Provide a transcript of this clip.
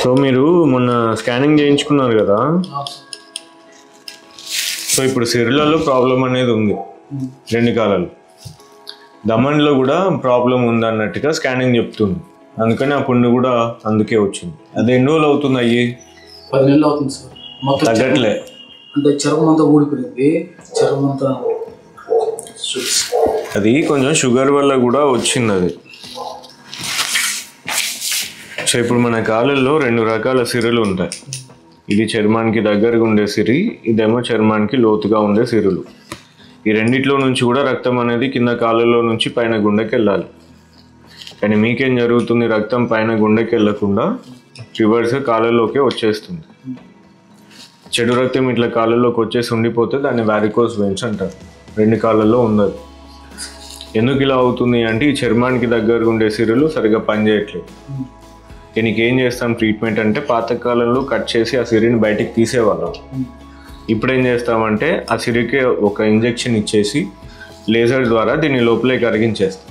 So మీరు మొన్న scanning చేయించుకున్నారు కదా, సో ఇప్పుడు సిరులలో ప్రాబ్లం అనేది ఉంది, 2 కాలాలు. దమన్లో కూడా ప్రాబ్లం ఉంది అన్నట్టుగా స్కానింగ్ చెప్తుంది. అందుకని ఆ పుండు కూడా అందుకే వచ్చింది. అది ఎన్ని రోజులు అవుతుంది? 10 నెలలు అవుతుంది సార్. మొత్తం తగ్గట్లే అంటే చర్మం అంతా ఊడిపోయింది. చర్మం అంతా అది కొంచెం షుగర్ వల్ల కూడా వచ్చింది అది. సో ఇప్పుడు మన కాళ్ళల్లో 2 రకాల సిరులు ఉంటాయి. ఇది చర్మానికి దగ్గరగా ఉండే సిరి, ఇదేమో చర్మానికి లోతుగా ఉండే సిరులు. ఈ రెండిట్లో నుంచి కూడా రక్తం అనేది కింద కాళ్ళల్లో నుంచి పైన గుండెకి వెళ్ళాలి. కానీ మీకేం జరుగుతుంది? రక్తం పైన గుండెకి వెళ్ళకుండా రివర్స్ కాళ్ళల్లోకే వచ్చేస్తుంది. చెడు రక్తం ఇట్లా కాళ్ళల్లోకి వచ్చేసి ఉండిపోతే దాన్ని వారికోస్ వెయిన్స్ అంటారు. 2 కాళ్ళల్లో ఉండదు. ఎందుకు ఇలా అవుతుంది అంటే ఈ చర్మానికి దగ్గరగా ఉండే సిరులు సరిగా పనిచేయట్లేదు. దీనికి ఏం చేస్తాం ట్రీట్మెంట్ అంటే, పాతకాలంలో కట్ చేసి ఆ సిరిని బయటికి తీసేవాళ్ళం. ఇప్పుడు ఏం చేస్తామంటే ఆ సిరికి ఒక ఇంజెక్షన్ ఇచ్చేసి లేజర్ ద్వారా దీన్ని లోపలే కరిగించేస్తాం.